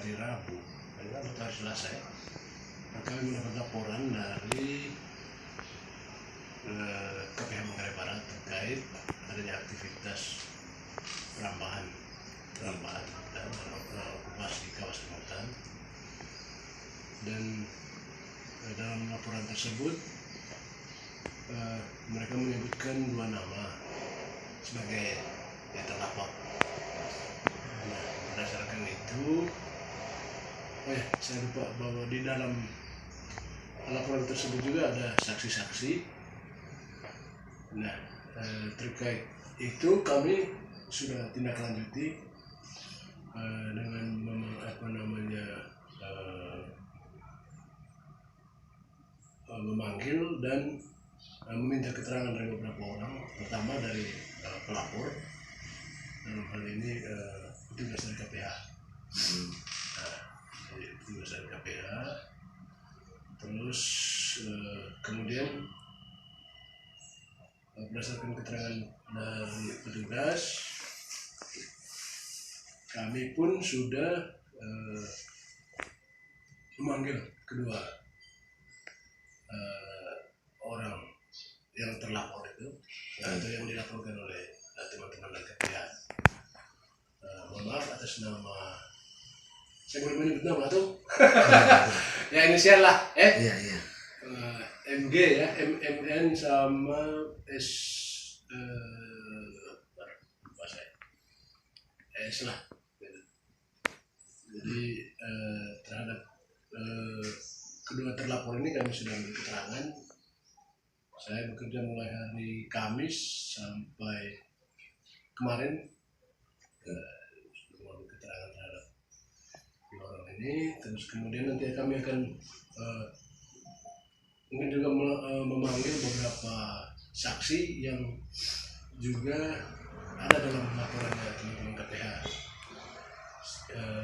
hari Rabu atau hari Selasa ya, kami mendapat laporan dari KPH Manggarai Barat terkait adanya aktivitas perambahan dan okupasi kawasan hutan. Dan dalam laporan tersebut mereka menyebutkan 2 nama sebagai terlapor. Nah, berdasarkan itu, saya lupa bahwa di dalam laporan tersebut juga ada saksi-saksi. Nah, terkait itu kami sudah tindak lanjuti dengan memanggil dan meminta keterangan dari beberapa orang, pertama dari pelapor, dalam hal ini petugas dari KPH. Petugas dari KPH. Terus kemudian berdasarkan keterangan dari petugas, kami pun sudah memanggil kedua orang yang terlapor itu, atau yang dilaporkan oleh teman-teman dari KPH. Mohon maaf atas nama, saya boleh menyebut nama tuh? Ya inisial lah, Iya. MG ya, MN sama S lah. Jadi terhadap kedua terlapor ini kami sudah ambil keterangan. Saya bekerja mulai hari Kamis sampai kemarin mengambil keterangan terhadap dua orang ini. Terus kemudian nanti kami akan mungkin juga memanggil beberapa saksi yang juga ada dalam laporannya teman-teman KPH.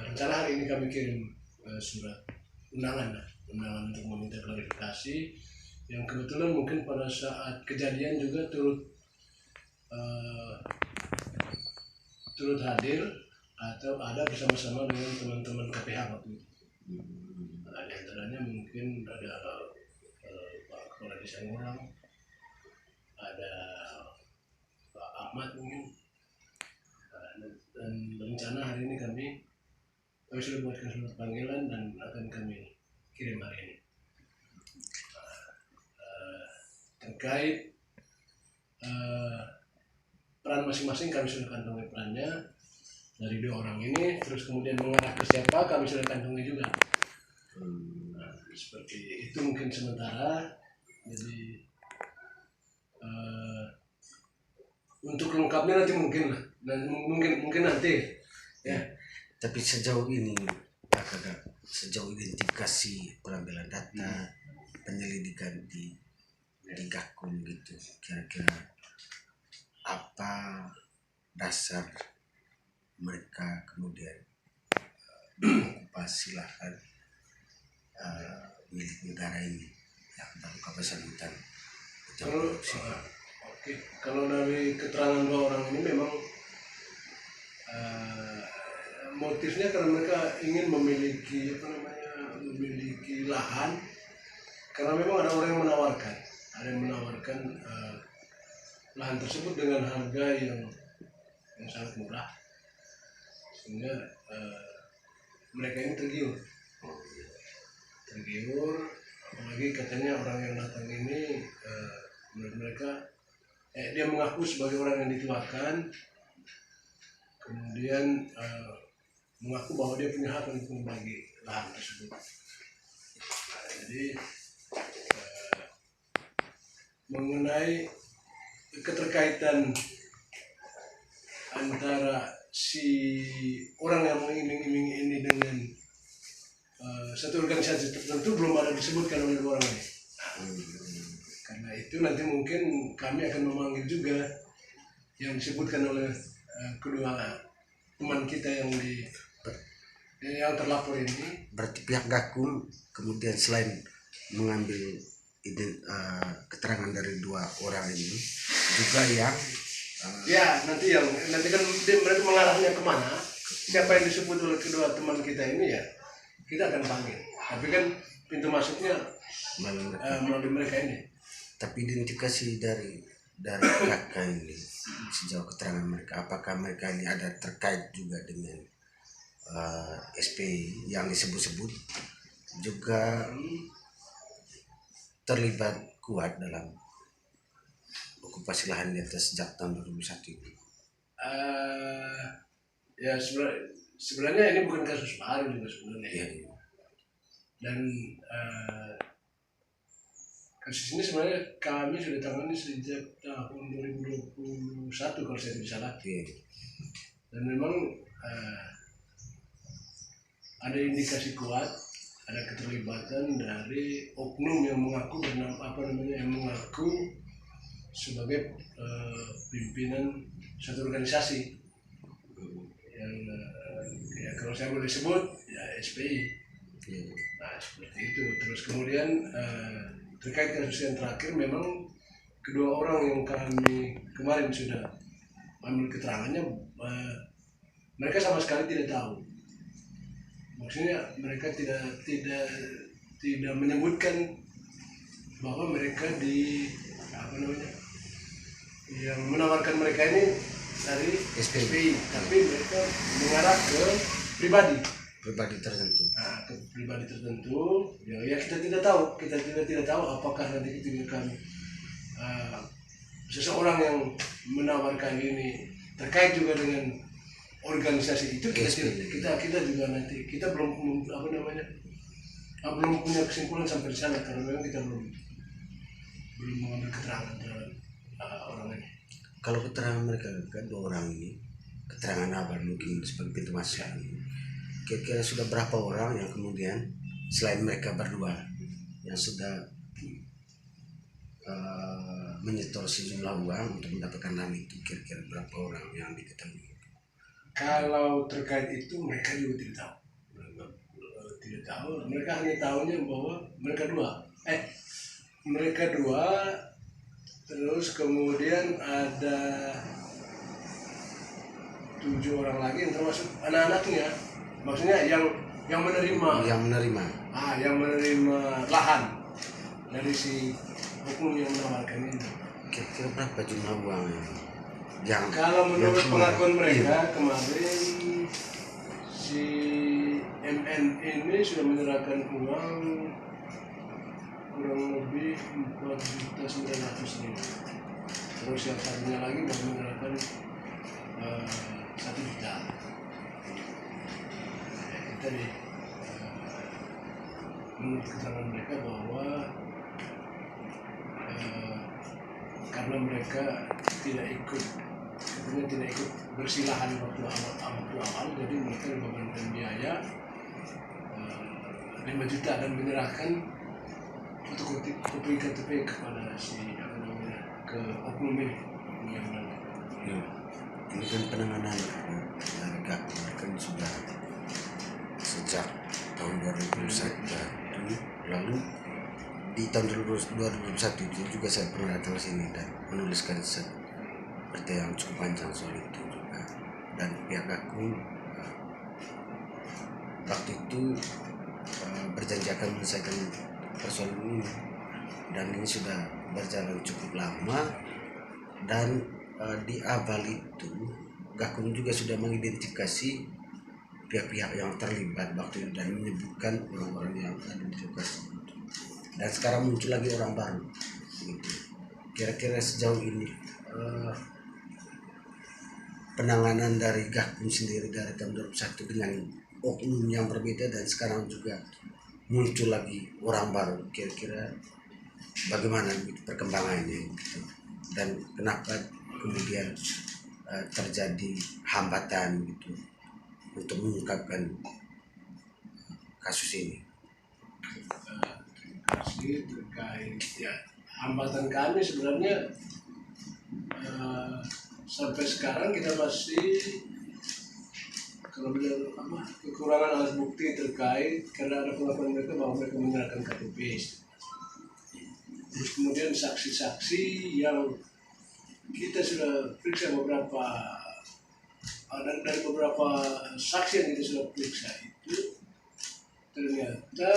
Rencana hari ini kami kirim surat undangan untuk meminta klarifikasi, yang kebetulan mungkin pada saat kejadian juga turut hadir atau ada bersama-sama dengan teman-teman KPH waktu itu. Di antaranya mungkin ada Pak Kepala Desa Ngurang, ada Pak Ahmad mungkin, dan rencana hari ini kami sudah buatkan surat panggilan dan akan kami kirim hari ini. Terkait peran masing-masing kami sudah kantongi perannya dari dua orang ini, terus kemudian mengarah ke siapa kami sudah kantongi juga. Seperti itu mungkin sementara. Jadi untuk lengkapnya nanti mungkin nanti ya. Tapi sejauh ini sejauh identifikasi pengambilan data, penyelidikan di Gakum gitu, kira-kira apa dasar mereka kemudian mengokupasi lahan milik negara ini yang dalam kawasan hutan. Kalau dari keterangan dua orang ini memang motifnya karena mereka ingin memiliki lahan, karena memang ada orang yang menawarkan lahan tersebut dengan harga yang sangat murah, sehingga mereka ini tergiur, apalagi katanya orang yang datang ini menurut mereka dia mengaku sebagai orang yang dituakan, kemudian mengaku bahwa dia punya hak untuk membagi lahan tersebut. Jadi mengenai keterkaitan antara si orang yang mengiming-imingi ini dengan satu organisasi tertentu belum ada disebutkan oleh dua orang ini. Karena itu nanti mungkin kami akan memanggil juga yang disebutkan oleh kedua teman kita yang terlapor ini. Berarti pihak Gakum kemudian selain mengambil keterangan dari dua orang ini juga yang nanti kan mereka mengarahnya kemana? siapa yang disebut oleh kedua teman kita ini ya kita akan panggil. Tapi kan pintu masuknya melalui mereka ini. Tapi identifikasi dari kakak ini sejauh keterangan mereka, apakah mereka ini ada terkait juga dengan SPI yang disebut-sebut juga terlibat kuat dalam okupasi lahan di atas sejak tahun 2001 itu? Ya sebenarnya ini bukan kasus baru juga sebenarnya. Ya. Dan kasus ini sebenarnya kami sudah tangani sejak tahun 2021 kalau saya tidak salah. Ya. Dan memang ada indikasi kuat, ada keterlibatan dari oknum yang mengaku yang mengaku sebagai pimpinan suatu organisasi yang ya kalau saya boleh sebut ya SPI. Nah seperti itu. Terus kemudian terkait kasus yang terakhir memang kedua orang yang kami kemarin sudah ambil keterangannya mereka sama sekali tidak tahu. Maksudnya mereka tidak menyebutkan bahwa mereka yang menawarkan mereka ini dari SPI, tapi mereka mengarah ke pribadi tertentu. Nah, ke pribadi tertentu ya kita tidak tahu apakah nanti ketika seseorang yang menawarkan ini terkait juga dengan organisasi itu kita juga nanti kita belum punya kesimpulan sampai di sana karena memang kita belum mengambil keterangan terhadap orang ini. Kalau keterangan mereka kan dua orang ini, keterangan abal mungkin sebagai pintu masuk ini, kira-kira sudah berapa orang yang kemudian selain mereka berdua yang sudah menyetor sejumlah uang untuk mendapatkan lahan itu, kira-kira berapa orang yang diketahui? Kalau terkait itu mereka juga tidak tahu. Mereka hanya tahunya bahwa mereka dua terus kemudian ada 7 orang lagi yang termasuk anak-anaknya, maksudnya yang menerima lahan dari si oknum yang menawarkan ini. Kira-kira berapa jumlah uang yang kalau menurut pengakuan mereka kemarin si MN ini sudah menyerahkan uang kurang lebih 4.900.000. Terus yang satunya lagi baru menyerahkan 1 juta. Tadi menurut keterangan mereka bahwa karena mereka tidak ikut bersilahan waktu awal, jadi mereka membebankan biaya 5 juta dan menyerahkan fotokopi KTP kepada ke oknum ini. Ini kan penanganan harga kan sudah sejak tahun 2001 lalu di tahun 2021 itu juga saya pernah datang ke sini dan menuliskan seperti yang cukup panjang soal itu juga, dan pihak aku waktu itu berjanji akan menyelesaikan persoalan ini, dan ini sudah berjalan cukup lama. Dan di awal itu Gakum juga sudah mengidentifikasi pihak-pihak yang terlibat waktu itu dan menyebutkan orang-orang yang ada di lokasi itu. Dan sekarang muncul lagi orang baru gitu. Kira-kira sejauh ini penanganan dari Gakum sendiri dari tahun 2001 dengan oknum yang berbeda dan sekarang juga muncul lagi orang baru, kira-kira bagaimana gitu perkembangannya gitu. Dan kenapa kemudian terjadi hambatan gitu untuk mengungkapkan kasus ini? Terkait ya hambatan kami sebenarnya sampai sekarang kita masih kalau bilang kekurangan alat bukti terkait karena ada pengakuan mereka bahwa mereka menyerahkan KTP. Terus kemudian saksi-saksi yang kita sudah periksa beberapa dari beberapa saksi yang kita sudah periksa itu ternyata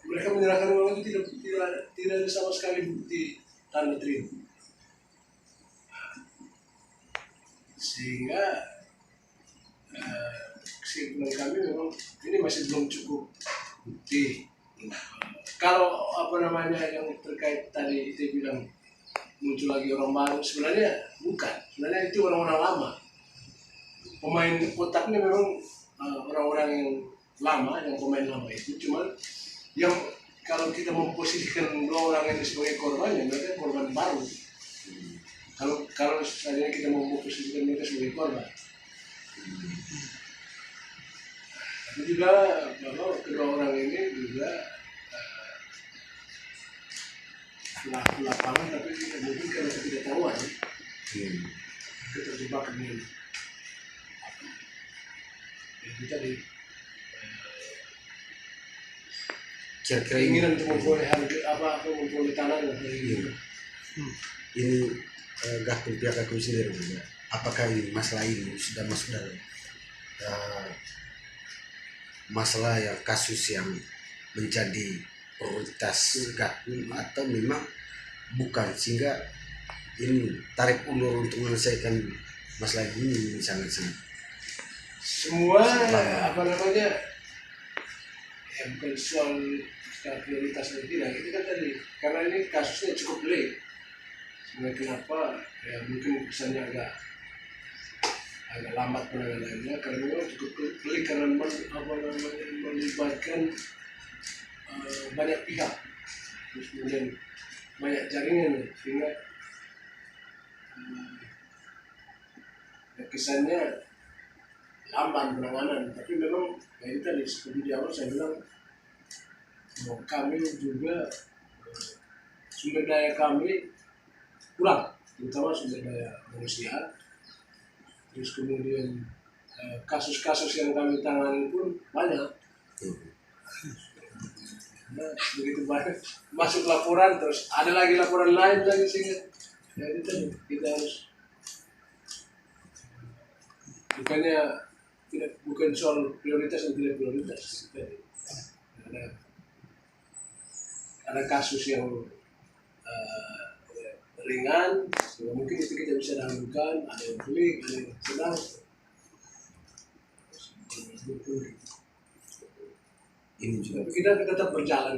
mereka menyerahkan uang itu tidak ada sama sekali bukti tanda terima, sehingga kesimpulan kami memang ini masih belum cukup bukti. Kalau apa namanya yang terkait tadi dia bilang muncul lagi orang baru, sebenarnya bukan, sebenarnya itu orang-orang lama. Pemain otaknya memang orang-orang yang lama, yang pemain lama itu, cuman yang kalau kita memposisikan dua orang ini sebagai korban, ya mereka korban baru. Kalau seandainya kita memposisikan mereka sebagai korban, tapi juga bahwa kedua orang ini juga pelaku lapangan, tapi mungkin karena ketidaktahuan, keterjebak ini. Itu tadi kira-kira keinginan untuk memperoleh memperoleh tanah dari ini gak pihak aku sendiri juga. Apakah ini masalah ini sudah masuk dalam masalah yang kasus yang menjadi prioritas Gakum atau memang bukan, sehingga ini tarik ulur untuk menyelesaikan masalah ini sangat-sangat semua apa namanya ya, bukan soal prioritas atau tidak, itu kan tadi karena ini kasusnya cukup pelik. Sebenarnya kenapa ya mungkin kesannya agak lambat penanganannya, karena memang cukup pelik karena melibatkan banyak pihak, terus kemudian banyak jaringan, sehingga kesannya lamban penanganan. Tapi memang ya itu tadi seperti di awal saya bilang bahwa kami juga sumber daya kami kurang, terutama sumber daya manusia. Terus kemudian kasus-kasus yang kami tangani pun banyak. Nah, begitu banyak masuk laporan, terus ada lagi laporan lain lagi, sehingga ya itu kita harus bukan soal prioritas dan tidak prioritas. Ada kasus yang ringan, mungkin itu kita bisa dahulukan, ada yang pelik, ada yang sedang. ini juga. Tapi kita tetap berjalan.